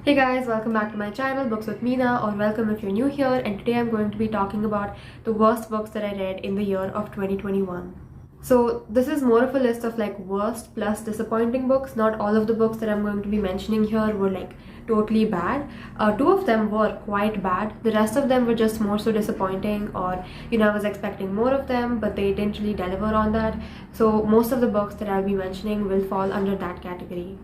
Hey guys, welcome back to my channel Books with Meena, or welcome if you're new here, and today I'm going to be talking about the worst books that I read in the year of 2021. So this is more of a list of like worst plus disappointing books. Not all of the books that I'm going to be mentioning here were like totally bad. Two of them were quite bad. The rest of them were just more so disappointing, or I was expecting more of them but they didn't really deliver on that. So most of the books that I'll be mentioning will fall under that category.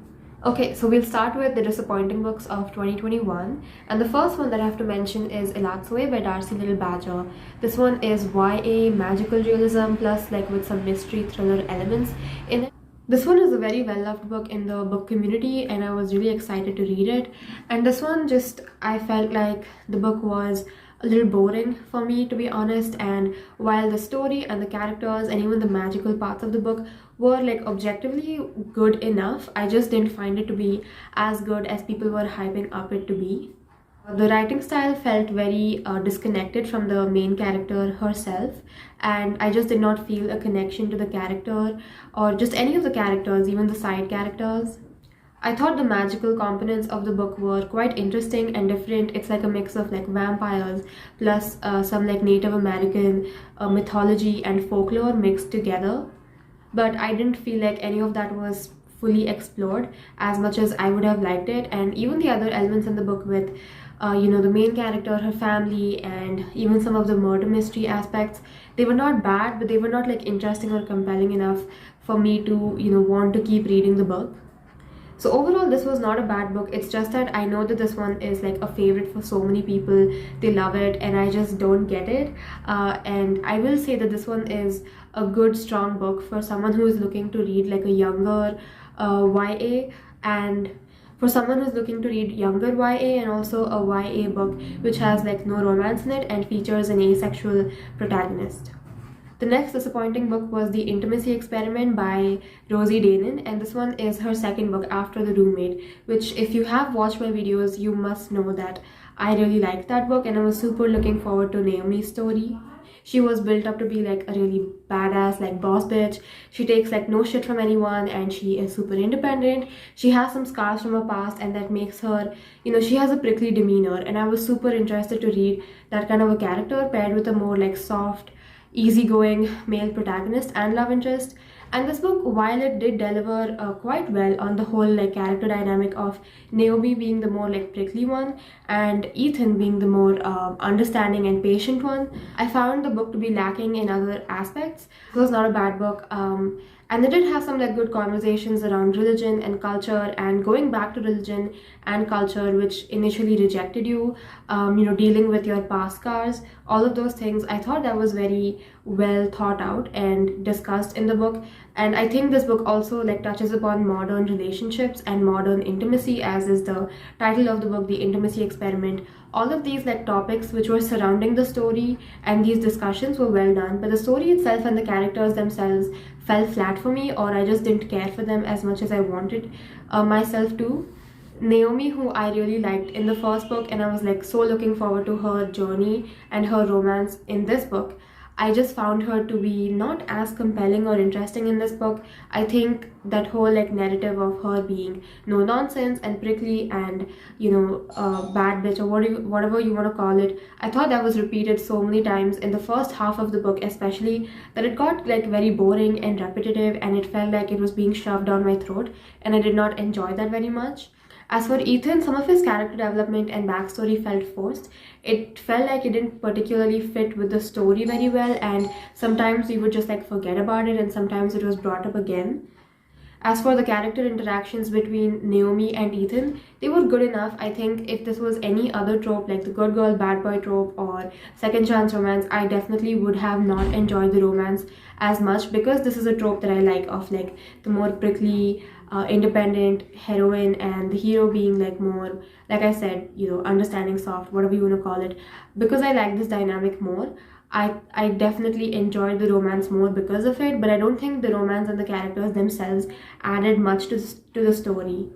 Okay, so we'll start with the disappointing books of 2021. And the first one that I have to mention is Elazue by Darcy Little Badger. This one is YA magical realism plus like with some mystery thriller elements in it. This one is a very well-loved book in the book community and I was really excited to read it. And this one I felt like the book was a little boring for me, to be honest, and while the story and the characters and even the magical parts of the book were like objectively good enough, I just didn't find it to be as good as people were hyping up it to be. The writing style felt very disconnected from the main character herself, and I just did not feel a connection to the character or just any of the characters, even the side characters. I thought the magical components of the book were quite interesting and different. It's like a mix of like vampires plus some like Native American mythology and folklore mixed together. But I didn't feel like any of that was fully explored as much as I would have liked it. And even the other elements in the book with the main character, her family, and even some of the murder mystery aspects, they were not bad, but they were not like interesting or compelling enough for me to want to keep reading the book. So overall, this was not a bad book. It's just that I know that this one is like a favorite for so many people. They love it and I just don't get it. And I will say that this one is a good, strong book for someone who is looking to read like a younger YA, and for someone who's looking to read younger YA and also a YA book which has like no romance in it and features an asexual protagonist. The next disappointing book was The Intimacy Experiment by Rosie Danan, and this one is her second book after The Roommate, which if you have watched my videos, you must know that I really liked that book and I was super looking forward to Naomi's story. She was built up to be like a really badass like boss bitch. She takes like no shit from anyone and she is super independent. She has some scars from her past and that makes her, she has a prickly demeanor, and I was super interested to read that kind of a character paired with a more like soft, easygoing male protagonist and love interest. And this book, while it did deliver quite well on the whole like character dynamic of Naomi being the more like prickly one and Ethan being the more understanding and patient one, I found the book to be lacking in other aspects. It was not a bad book, and they did have some like good conversations around religion and culture and going back to religion and culture which initially rejected you, dealing with your past scars, all of those things. I thought that was very well thought out and discussed in the book. And I think this book also like touches upon modern relationships and modern intimacy, as is the title of the book, The Intimacy Experiment. All of these like topics which were surrounding the story and these discussions were well done, but the story itself and the characters themselves fell flat for me, or I just didn't care for them as much as I wanted myself to. Naomi, who I really liked in the first book, and I was like so looking forward to her journey and her romance in this book, I just found her to be not as compelling or interesting in this book. I think that whole like narrative of her being no nonsense and prickly and bad bitch or whatever you want to call it, I thought that was repeated so many times in the first half of the book especially, that it got like very boring and repetitive and it felt like it was being shoved down my throat, and I did not enjoy that very much. As for Ethan, some of his character development and backstory felt forced. It felt like it didn't particularly fit with the story very well, and sometimes we would just like forget about it and sometimes it was brought up again. As for the character interactions between Naomi and Ethan, they were good enough. I think if this was any other trope like the good girl, bad boy trope or second chance romance, I definitely would have not enjoyed the romance as much, because this is a trope that I like of like the more prickly, independent heroine and the hero being like more, like I said, understanding, soft, whatever you want to call it. Because I like this dynamic more, I definitely enjoyed the romance more because of it, but I don't think the romance and the characters themselves added much to the story.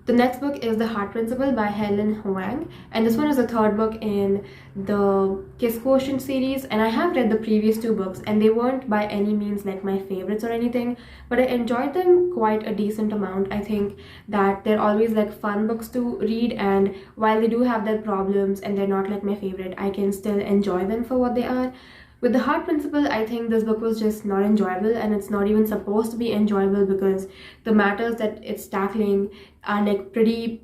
The next book is The Heart Principle by Helen Hoang, and this one is the third book in the Kiss Quotient series, and I have read the previous two books and they weren't by any means like my favorites or anything, but I enjoyed them quite a decent amount. I think that they're always like fun books to read, and while they do have their problems and they're not like my favorite, I can still enjoy them for what they are. With The Heart Principle, I think this book was just not enjoyable, and it's not even supposed to be enjoyable because the matters that it's tackling are like pretty,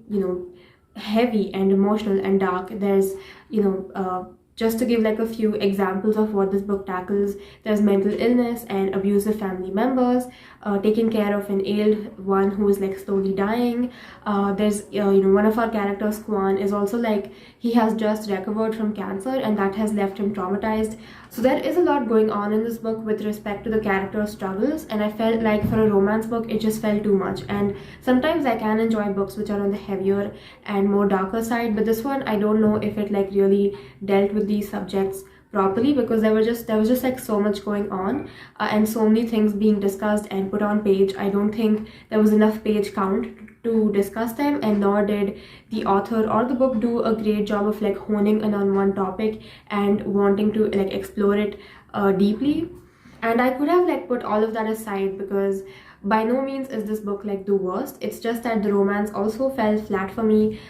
heavy and emotional and dark. There's, just to give like a few examples of what this book tackles, there's mental illness and abusive family members, taking care of an ailed one who is like slowly dying. There's one of our characters, Kwan, is also like he has just recovered from cancer and that has left him traumatized. So there is a lot going on in this book with respect to the character's struggles, and I felt like for a romance book it just felt too much. And sometimes I can enjoy books which are on the heavier and more darker side, but this one I don't know if it like really dealt with these subjects properly, because there was just like so much going on, and so many things being discussed and put on page. I don't think there was enough page count to discuss them, and nor did the author or the book do a great job of like honing in on one topic and wanting to like explore it deeply. And I could have like put all of that aside, because by no means is this book like the worst. It's just that the romance also fell flat for me.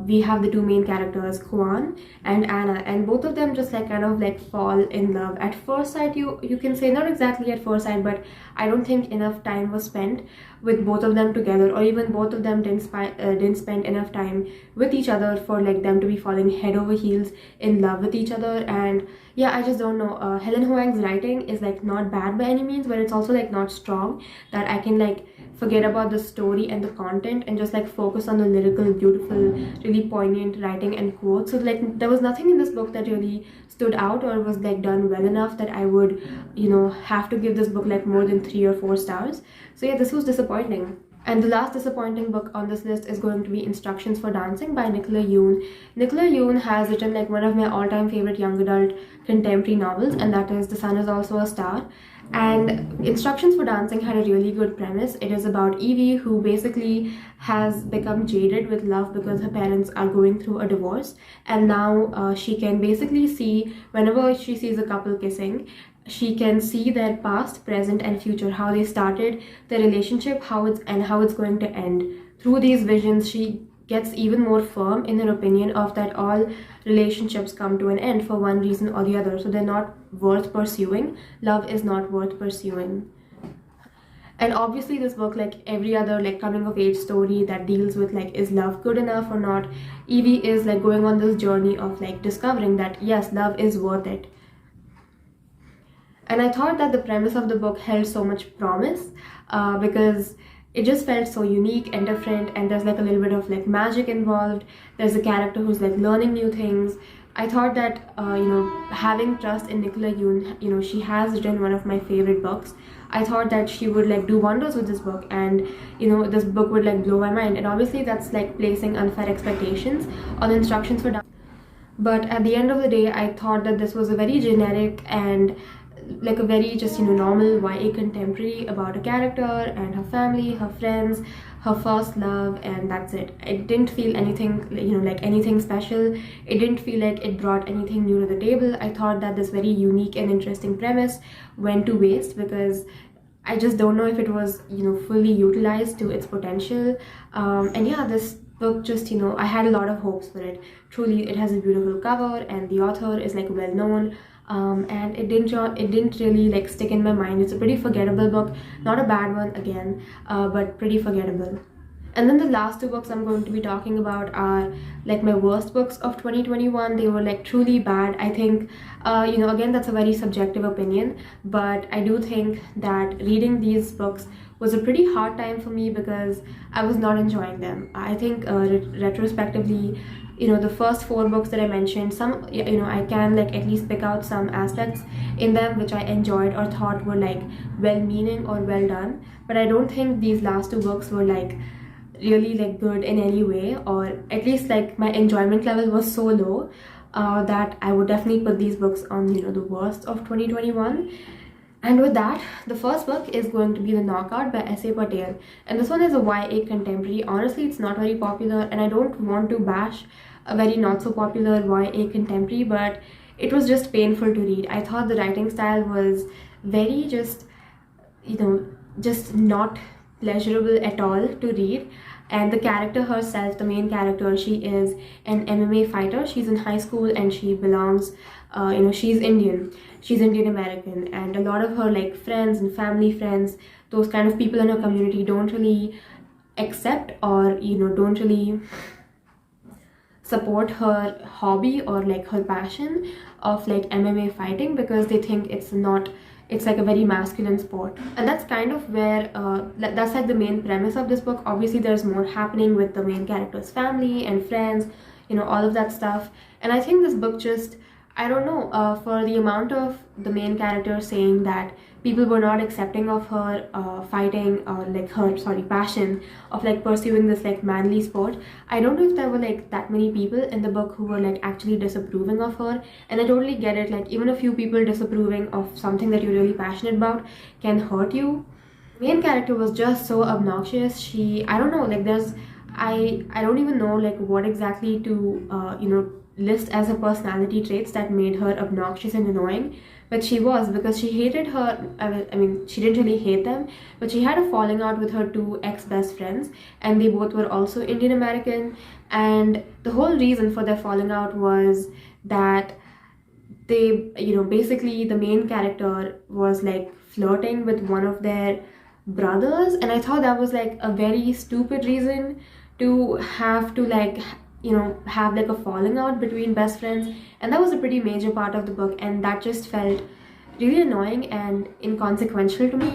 We have the two main characters, Kwan and Anna, and both of them just like kind of like fall in love at first sight. You can say, not exactly at first sight, but I don't think enough time was spent with both of them together, or even both of them didn't spend enough time with each other for like them to be falling head over heels in love with each other. And yeah, I just don't know. Helen Hoang's writing is like not bad by any means, but it's also like not strong that I can like forget about the story and the content and just like focus on the lyrical, beautiful, really poignant writing and quotes. So like there was nothing in this book that really stood out or was like done well enough that I would have to give this book like more than 3 or 4 stars. So yeah, this was disappointing. And the last disappointing book on this list is going to be Instructions for Dancing by Nicola Yoon. Nicola Yoon has written like one of my all-time favorite young adult contemporary novels, and that is The Sun Is Also a Star. And Instructions for Dancing had a really good premise. It is about Evie, who basically has become jaded with love because her parents are going through a divorce, and now she can basically see, whenever she sees a couple kissing, she can see their past, present, and future, how they started the relationship, how it's going to end. Through these visions, she gets even more firm in her opinion of that all relationships come to an end for one reason or the other. So they're not worth pursuing. Love is not worth pursuing. And obviously this book, like every other like coming of age story that deals with like, is love good enough or not, Evie is like going on this journey of like discovering that yes, love is worth it. And I thought that the premise of the book held so much promise, because it just felt so unique and different, and there's like a little bit of like magic involved. There's a character who's like learning new things. I thought that having trust in Nicola Yoon, she has written one of my favorite books. I thought that she would like do wonders with this book, and this book would like blow my mind. And obviously that's like placing unfair expectations on Instructions for Dancing. But at the end of the day, I thought that this was a very generic and like a very just normal YA contemporary about a character and her family, her friends, her first love, and that's it. It didn't feel anything like anything special. It didn't feel like it brought anything new to the table. I thought that this very unique and interesting premise went to waste, because I just don't know if it was fully utilized to its potential. And yeah, this book just I had a lot of hopes for it. Truly, it has a beautiful cover and the author is like well known. And it didn't really like stick in my mind. It's a pretty forgettable book, not a bad one again, but pretty forgettable. And then the last two books I'm going to be talking about are like my worst books of 2021. They were like truly bad. I think again, that's a very subjective opinion, but I do think that reading these books was a pretty hard time for me because I was not enjoying them. I think retrospectively, the first 4 books that I mentioned, some I can like at least pick out some aspects in them which I enjoyed or thought were like well-meaning or well done, but I don't think these last 2 books were like really like good in any way, or at least like my enjoyment level was so low that I would definitely put these books on the worst of 2021. And with that, the first book is going to be The Knockout by S.A. Patel. And this one is a YA contemporary. Honestly, it's not very popular, and I don't want to bash a very not so popular YA contemporary, but it was just painful to read. I thought the writing style was very just not pleasurable at all to read. And the character herself, the main character, she is an MMA fighter. She's in high school and she belongs, she's Indian. She's Indian American, and a lot of her like friends and family friends, those kind of people in her community don't really accept or don't really support her hobby or like her passion of like MMA fighting, because they think it's like a very masculine sport. And that's kind of where that's like the main premise of this book. Obviously there's more happening with the main character's family and friends, all of that stuff. And I think this book just, I don't know, for the amount of the main character saying that people were not accepting of her fighting, or like her passion of like pursuing this like manly sport. I don't know if there were like that many people in the book who were like actually disapproving of her. And I totally get it, like even a few people disapproving of something that you're really passionate about can hurt you. Main character was just so obnoxious. I don't know, like I don't even know like what exactly to list as her personality traits that made her obnoxious and annoying, but she was, because she hated her, I mean she didn't really hate them, but she had a falling out with her two ex-best friends, and they both were also Indian American. And the whole reason for their falling out was that they, basically the main character was like flirting with one of their brothers, and I thought that was like a very stupid reason to have to like have like a falling out between best friends. And that was a pretty major part of the book, and that just felt really annoying and inconsequential to me.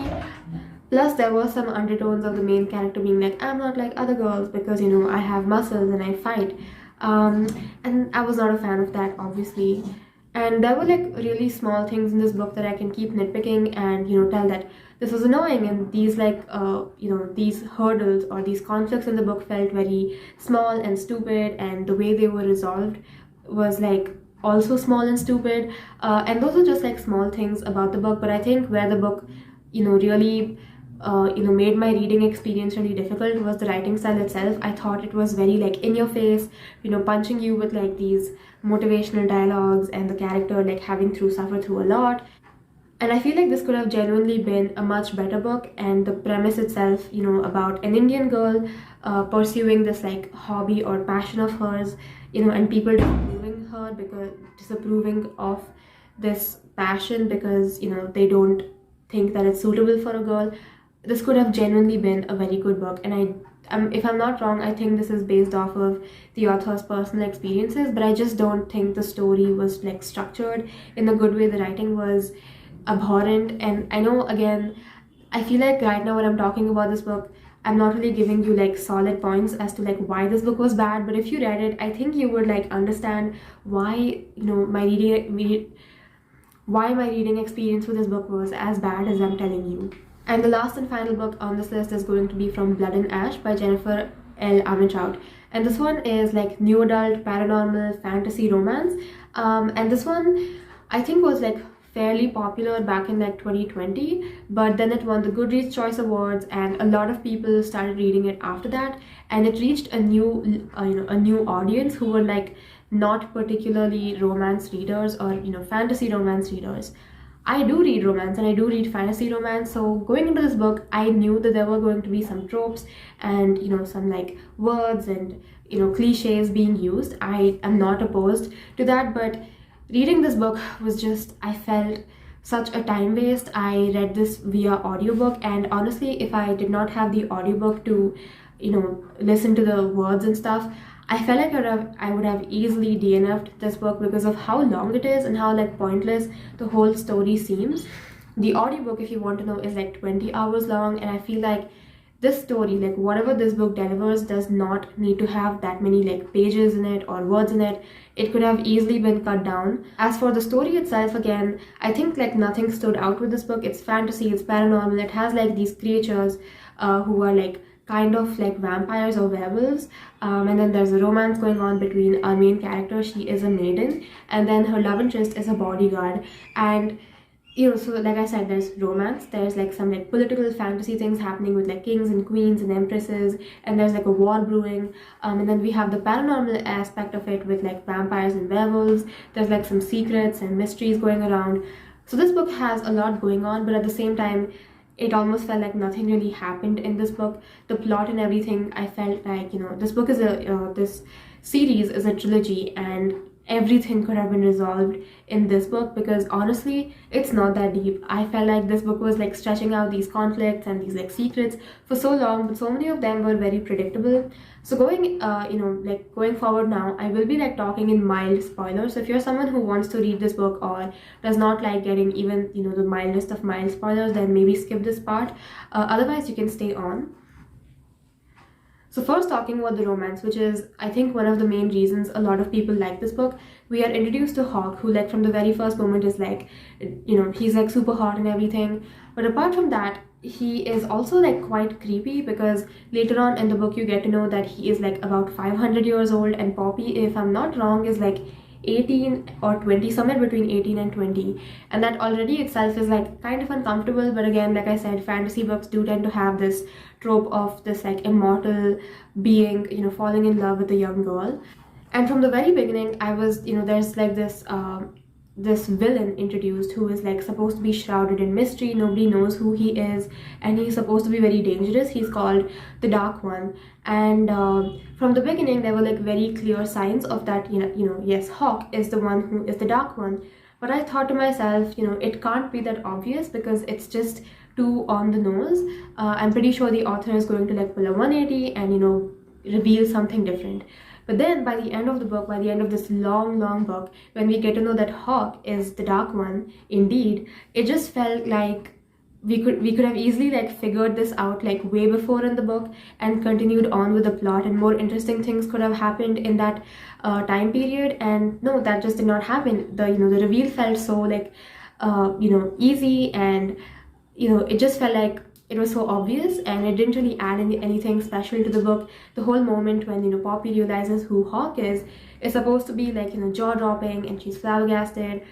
Plus there were some undertones of the main character being like, I'm not like other girls because I have muscles and I fight, and I was not a fan of that, obviously. And there were like really small things in this book that I can keep nitpicking and tell that this was annoying, and these like these hurdles or these conflicts in the book felt very small and stupid, and the way they were resolved was like also small and stupid. And those are just like small things about the book. But I think where the book really made my reading experience really difficult was the writing style itself. I thought it was very like in your face, punching you with like these motivational dialogues, and the character like having to suffer through a lot. And I feel like this could have genuinely been a much better book. And the premise itself, about an Indian girl pursuing this like hobby or passion of hers, and people disapproving of this passion because they don't think that it's suitable for a girl. This could have genuinely been a very good book. And if I'm not wrong, I think this is based off of the author's personal experiences, but I just don't think the story was like structured in a good way. The writing was abhorrent. And I know, again, I feel like right now when I'm talking about this book, I'm not really giving you like solid points as to like why this book was bad, but if you read it, I think you would like understand why my reading experience with this book was as bad as I'm telling you. And the last and final book on this list is going to be From Blood and Ash by Jennifer L. Armentrout. And this one is like new adult paranormal fantasy romance. And this one I think was like fairly popular back in like 2020, but then it won the Goodreads Choice Awards, and a lot of people started reading it after that, and it reached a new audience who were like not particularly romance readers or fantasy romance readers. I do read romance and I do read fantasy romance, so going into this book I knew that there were going to be some tropes and some like words and cliches being used. I am not opposed to that, but reading this book was just, I felt such a time waste. I read this via audiobook, and honestly if I did not have the audiobook to listen to the words and stuff, I felt like I would have easily DNF'd this book because of how long it is and how like pointless the whole story seems. The audiobook, if you want to know, is like 20 hours long, and I feel like this story, like whatever this book delivers, does not need to have that many like pages in it or words in it. It could have easily been cut down. As for the story itself, again, I think like nothing stood out with this book. It's fantasy, it's paranormal, it has like these creatures who are like kind of like vampires or werewolves, and then there's a romance going on between our main character. She is a maiden, and then her love interest is a bodyguard. And So like I said, there's romance, there's like some like political fantasy things happening with like kings and queens and empresses, and there's like a war brewing, and then we have the paranormal aspect of it with like vampires and werewolves. There's like some secrets and mysteries going around. So this book has a lot going on, but at the same time, it almost felt like nothing really happened in this book. The plot and everything, I felt like, this book is this series is a trilogy, and everything could have been resolved in this book, because honestly it's not that deep. I felt like this book was like stretching out these conflicts and these like secrets for so long, but so many of them were very predictable. So going forward now, I will be like talking in mild spoilers. So if you're someone who wants to read this book or does not like getting even the mildest of mild spoilers, then maybe skip this part. Otherwise you can stay on. So first, talking about the romance, which is, I think, one of the main reasons a lot of people like this book. We are introduced to Hawk, who like from the very first moment is like, he's like super hot and everything. But apart from that, he is also like quite creepy, because later on in the book you get to know that he is like about 500 years old, and Poppy, if I'm not wrong, is like 18 or 20, somewhere between 18 and 20, and that already itself is like kind of uncomfortable. But again, like I said, fantasy books do tend to have this trope of this like immortal being falling in love with a young girl. And from the very beginning, I was there's like this villain introduced, who is like supposed to be shrouded in mystery. Nobody knows who he is, and he's supposed to be very dangerous. He's called the Dark One. And from the beginning there were like very clear signs of that. Yes, Hawk is the one who is the Dark One. But I thought to myself, it can't be that obvious, because it's just too on the nose. I'm pretty sure the author is going to like pull a 180 and reveal something different. But then by the end of the book, by the end of this long book, when we get to know that Hawk is the Dark One indeed, it just felt like we could have easily like figured this out like way before in the book and continued on with the plot, and more interesting things could have happened in that time period. And no, that just did not happen. The reveal felt so like easy, and it just felt like it was so obvious, and it didn't really add anything special to the book. The whole moment when Poppy realizes who Hawk is supposed to be like jaw-dropping, and she's flabbergasted,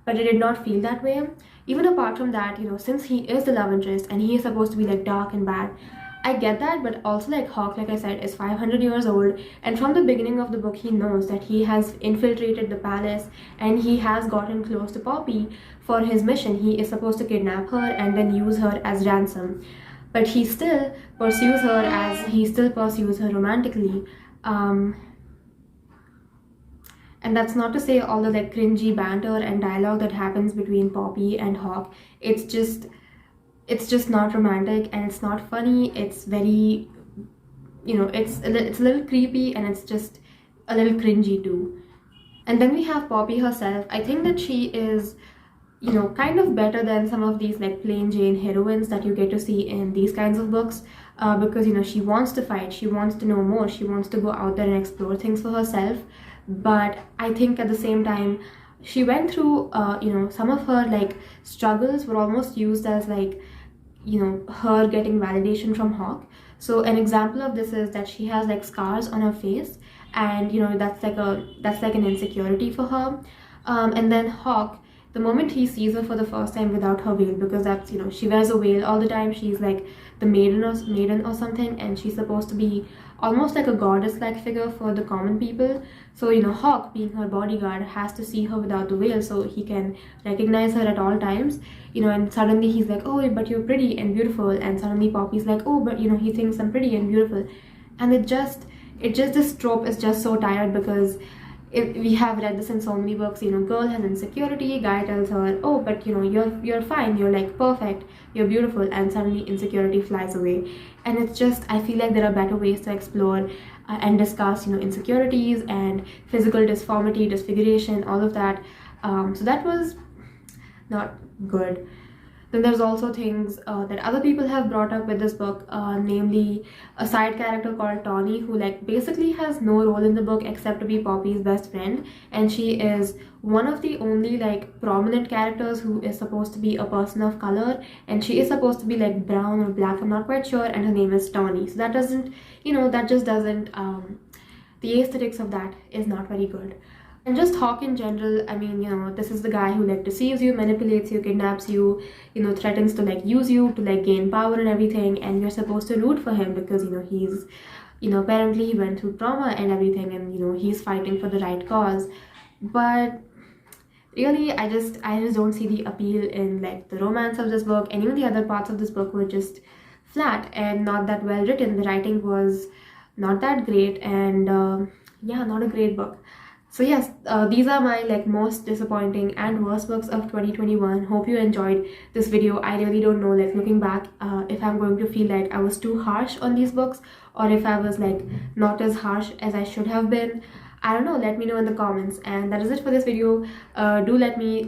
but it did not feel that way. Even apart from that, since he is the love interest and he is supposed to be like dark and bad, I get that. But also, like, Hawk, like I said, is 500 years old, and from the beginning of the book he knows that he has infiltrated the palace, and he has gotten close to Poppy for his mission. He is supposed to kidnap her and then use her as ransom, but he still pursues her romantically. And that's not to say all the like cringy banter and dialogue that happens between Poppy and Hawk. It's just not romantic, and it's not funny. It's very, it's a little creepy, and it's just a little cringy too. And then we have Poppy herself. I think that she is kind of better than some of these like plain Jane heroines that you get to see in these kinds of books, because she wants to fight, she wants to know more, she wants to go out there and explore things for herself. But I think at the same time, she went through some of her like struggles were almost used as like her getting validation from Hawk. So an example of this is that she has like scars on her face, and that's like an insecurity for her. And then Hawk, the moment he sees her for the first time without her veil, because that's she wears a veil all the time, she's like the maiden or something, and she's supposed to be almost like a goddess like figure for the common people. So Hawk, being her bodyguard, has to see her without the veil so he can recognize her at all times. And suddenly he's like, oh, but you're pretty and beautiful, and suddenly Poppy's like, oh, but he thinks I'm pretty and beautiful. And it just this trope is just so tired, because we have read this in so many books. Girl has insecurity, guy tells her, oh, but you're fine, you're like perfect, you're beautiful, and suddenly insecurity flies away. And it's just, I feel like there are better ways to explore and discuss insecurities and physical disfiguration, all of that. So that was not good. Then there's also things that other people have brought up with this book, namely a side character called Tawny, who like basically has no role in the book except to be Poppy's best friend, and she is one of the only like prominent characters who is supposed to be a person of color, and she is supposed to be like brown or black, I'm not quite sure, and her name is Tawny. So that doesn't, that just doesn't, the aesthetics of that is not very good. And just Hawk in general, I mean, this is the guy who like deceives you, manipulates you, kidnaps you, threatens to like use you to like gain power and everything, and you're supposed to root for him because he's apparently he went through trauma and everything, and he's fighting for the right cause. But really, I just don't see the appeal in like the romance of this book, and even the other parts of this book were just flat and not that well written. The writing was not that great, and yeah, not a great book. So yes, these are my like most disappointing and worst books of 2021. Hope you enjoyed this video. I really don't know, like looking back, if I'm going to feel like I was too harsh on these books, or if I was like not as harsh as I should have been. I don't know, let me know in the comments. And that is it for this video. Do let me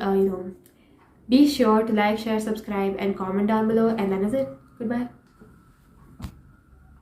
be sure to like, share, subscribe and comment down below, and that is it. Goodbye.